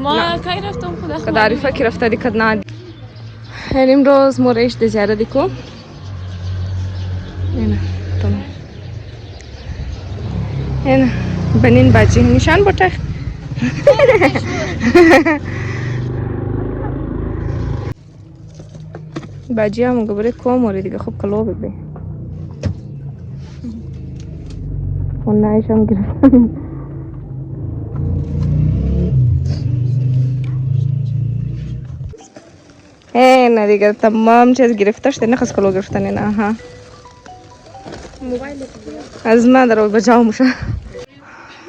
ما کی رفتم خدا قداری که رفته دیگه نه. یعنی امروز مورش د زیاره دیکو اینا تمام اینا بنین باجی نشان بوده باجی هم گبره کم ولی دیگه خوب کلو بده اون نایشم گرفتم اینا دیگه تمام چیز گرفته شده نخواست کلو گرفتن نه ها از من در بجاو میشه.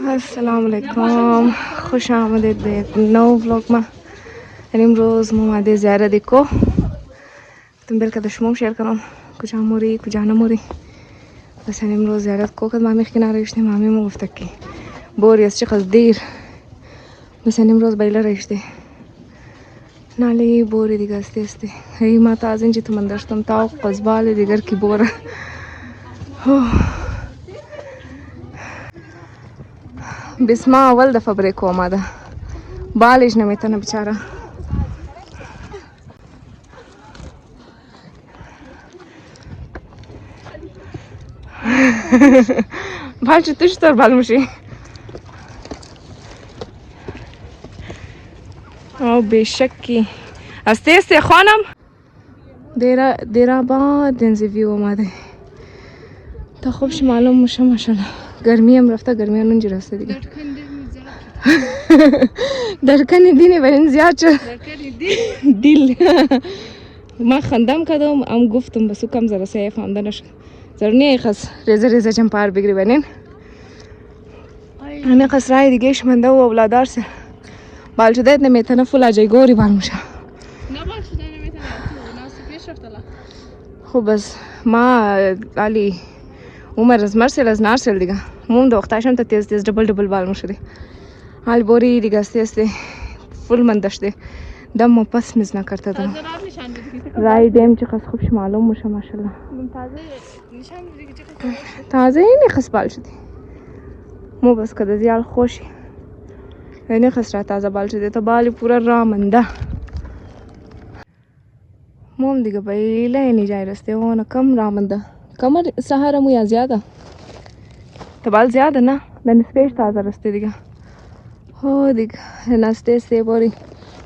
السلام علیکم خوش آمدید به یک نو ولاگ ما. امروز ما اومده زیاره دیکو تم بل که شما شیر کنم کجا موری کجا نموری بس امروز زیارت کو کد مامی کنار رشته مامی مو گفته که بوری از چقدر دیر بس امروز بیله رشته نالی بوری دیگه است هی ما تا از اینجا تو من داشتم تا قزبال دیگر کی بوره بس ما اول دفعه بریک اومده بالش نمیتونه بیچاره بال چطور بال میشی او بیشکی است خانم دیره بعد دنزیوی اومده تا خوبش معلوم میشه ماشاءالله گرمی هم رفته گرمی هم اونجا رسته دیگه درکنی دینی برین زیاد شد دیل ما خندم کردم ام گفتم بسو کم زره سه فهمده نشد زرنی خس ریزه چم پار بگیری بنین انا خس رای دیگه شمنده و اولادار سه بال شده نمیتونه فول اجای گوری بال میشه نه بال شده نمیتونه تو ناس پیش رفتلا خب بس ما علی عمر از مرسل از نارسل دیگه مون دو وقتاشم تا تیز دبل بال میشه حال بوری دیگه است فول من داشته دم پس میز نکرده دم رای دیم چه خاص خوبش معلوم میشه ماشاءالله تازه نشان میده که چه تازه اینی خاص بال شدی مو بس کده زیال خوشی اینی خاص را تازه بال شده تا بالی پورا را منده موم دیگه بیله اینی جای رسته اون کم را منده کمر سهاره مو یا زیاده تا بال زیاده نه نسبیش تازه رسته دیگه हो دیگه نسته سه باری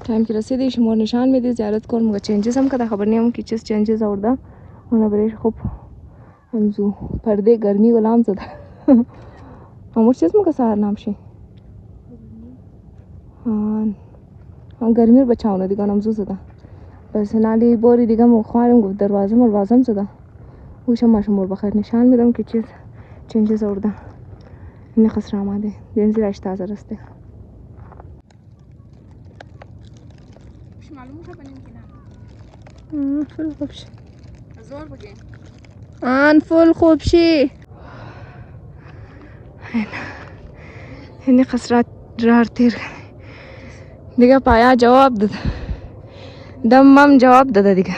टाइम की रसीदी شمار نشان میدی زیارت کن مگه چنجز هم کده خبر نیم کی چیز چنجز آورده اون برایش خوب همزو پرده گرمی غلام زده همون چیز مگه سهر نامشی ها گرمی رو بچاونه دیگه همزو زده بس نالی باری دیگه مخوارم گفت دروازه زده وشم ما شمار بخیر نشان میدم کی چیز چنجز آورده این خسر آمده دنزی راش تازه رسته معلوم میشه بنیم که نه فل خوب شي زور بگی فل خوب شي اینی خسرات رار تیر دیگه پایا جواب داد دمم جواب داده دیگه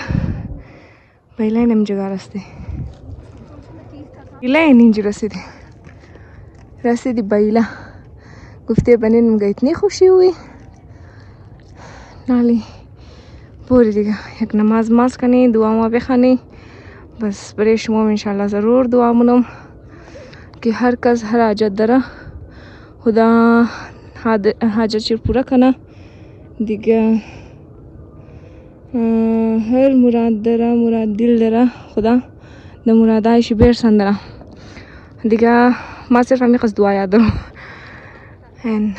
بیله نم جگه رسته بیله اینجا رسیدی بیله گفته بنین مگه اتنی خوشی ہوئی نالی بوری دیگه یک نماز کنی دعا ما بخونی بس برای شما انشالله ضرور دعا منم که هر کس هر حاجت داره خدا حاجتش پورا کنه دیگه هر مراد داره مراد دل داره خدا ده مرادایش برسندره دیگه ما صرف همین قصد دعا یاد دارم این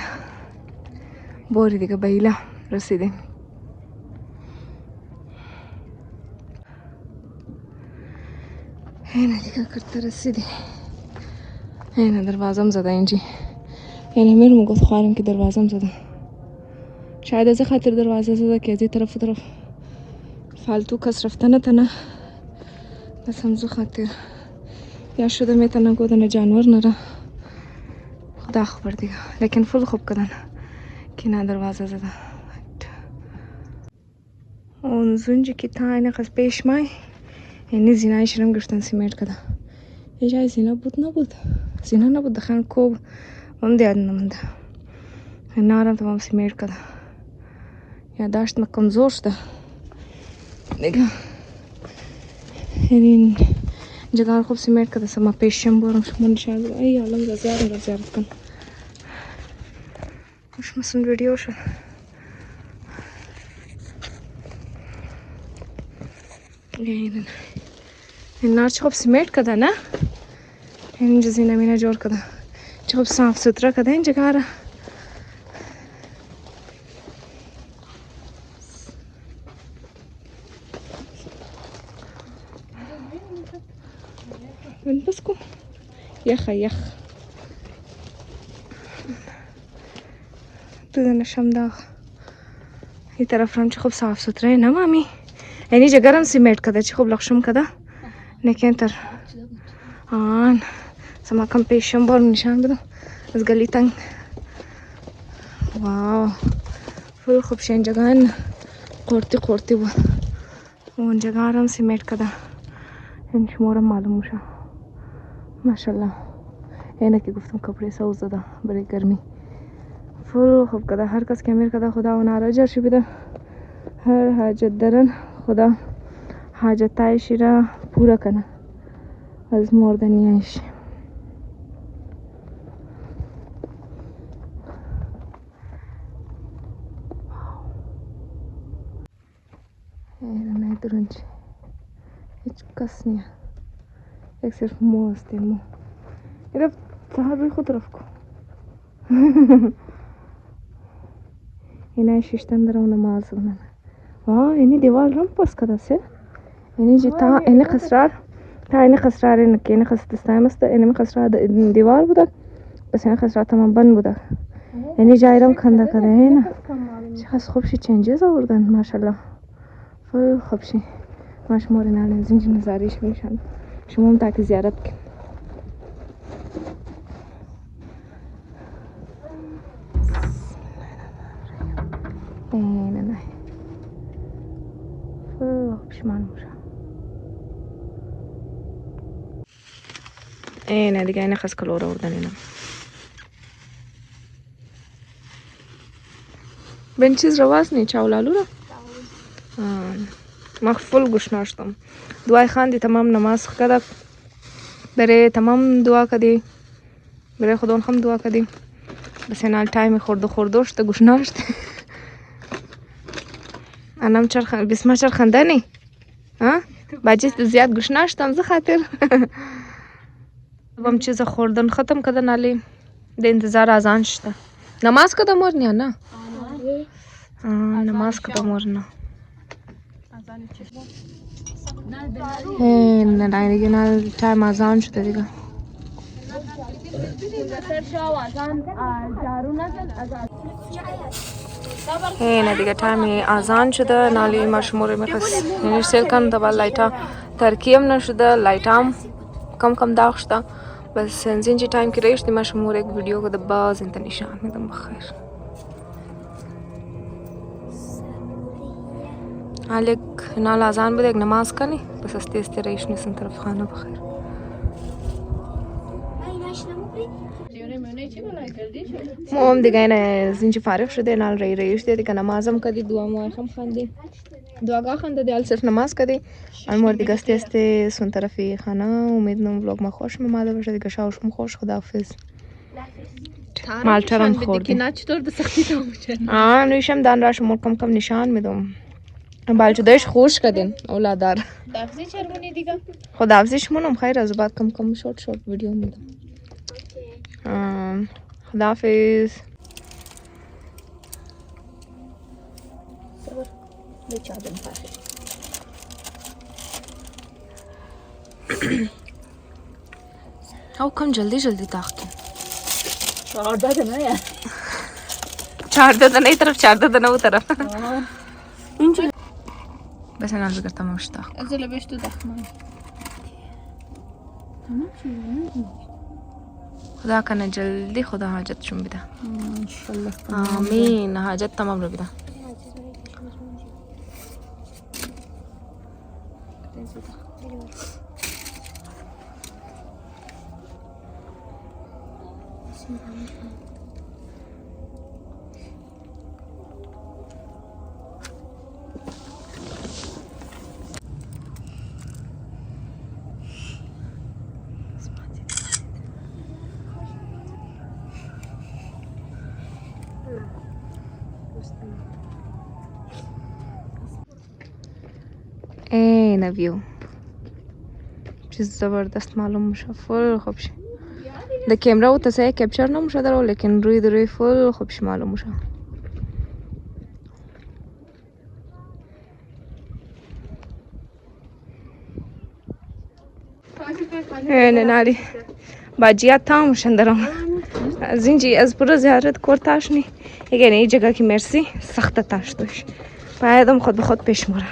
بوری دیگه بیله رسیدیم اینه دیگه کرده رسیدی اینه دروازم زده اینجی یعنی میرم گفت خواهرم که دروازم زده شاید از خاطر دروازه زده که از این طرف فالتو کس رفته نتنه بس همزو خاطر یا شده میتنه گودن جانور نره خدا خبر دیگه لیکن فل خوب کدن که نه دروازه زده اون زنجی که تا اینه قصد پیش مای یعنی زینای شرم گرفتن سیمرد کده یه جای زینا بود نبود زینا نبود دخل کوب هم دیاد نمونده نارم تمام سیمیٹ کده یادداشت من کمزور شده دیگه. این جگه خوب سیمیت کده سما پیشم برم شما نشان بده. ای عالم زیارت کن مش مسون ویدیو شد. این نار چه خوب سیمیت کده نه. اینجا زمینه جور کده چه خوب صاف سوترا کده این جگه را. بس کو یخ تو نشم داغ این طرف رم چه خوب صاف سوتره نه مامی. یعنی جگه رم سیمیت کده چه خوب لخشم کده نکن تر آن سما کم پیشم بار نشان بدم از گلی تنگ. واو فل خوب شین جگه قورتی بود اون جگه رم سیمیت کده این شمارم معلوم شد ماشاءالله. اینه که گفتم کپڑے سوز داده برای گرمی فل خوب کده. هر کس که امیر کده خدا اونا را جرشی بده. هر حاجت دارن خدا حاجتایشی را پورا کنه از مردنیش. اینه درنچه هیچ کس نیا یک صرف مو هسته مو. ایره سهر روی خود رفت کن. اینه ششتن درم نماز بنده. واه اینی دیوار رم پاس کده سه. اینی جی تا اینی خسرار تا اینی خسرار اینه که اینی خسرت استایم است. اینی خسرار دیوار بوده بس اینی خسرار تمام بند بوده. اینی جای رم کنده کده اینه چقدر خوب شی چنجز آوردن ماشاءالله فل خوب شی. ما شما رو نالین زنجی نظاریش میشن شما هم تاکی زیارت کن. نه فل خوب شی معلوم شد. اینه دیگه اینه خس کلور آوردن اینم. بین چیز رواز نی چاولالو رو ما فل گشناشتم. دعای خواندی تمام نماز کده برای تمام دعا کدی برای خدا هم دعا کدی بس اینال تایم خوردوشت گشناشت. انم بسمه چرخنده نی باجیست زیاد گشناشتم زه خاطر بام چیز خوردن ختم کده نالی ده انتظار آزان شده. نماز کده مورن یا نه نماز کده مورن نه دیگه نه تایم آزان شده دیگه. اینه دیگه تایم آزان شده نالی ما شموره میخواست یعنی سیل کنم دبا لایتا ترکیم نشده لایتام کم داغ شده بس زنجی تایم که ریشتی ما شموره یک ویدیو که باز انت نشان میدم بخیر. حالا نال آزان بده یک نماز کنی بس استی ریش نیستن طرف خانه بخیر. ما هم دیگه اینه زنجی فارغ شده نال ریش ده دیگه نمازم کدی دعا موای خم خاندی دعاگاه خانده دیال صرف نماز کدی المور دیگه استی سون طرفی خانه. امیدنم ولاگ ما خوش میماده باشه دیگه شاوشم خوش خداحافظ. مالچرم خوردی نه چطور به سختی تموم شد. نویشم دان راش مور کم نشان میدم بالچودش خوش کردین اولادار. خداحافظی چرمونی دیگه خداحافظیش مونم خیر از بعد کم شورت ویدیو میدم. خداحافظ. او کم جلدی تاختی 14 دنه یا 14 دنه ای طرف 14 دنه او طرف بس انا بقدر تمام اشتاق ازل بيشتو دخمان خدا کنه جلدی خدا حاجتشون بده انشالله. آمین حاجت تمام رو بده. این ویو چیز زبردست معلوم میشه فل خوب شه در کامرا و تصویر کپچر نمیشه درو لیکن روی فل خوب شه معلوم میشه نه نالی باجیات تمام شندرم از اینجی از پورا زیارت کور تاشنی اگر این جگه کی مرسی سخت تاش توش باید خود به خود پیش موره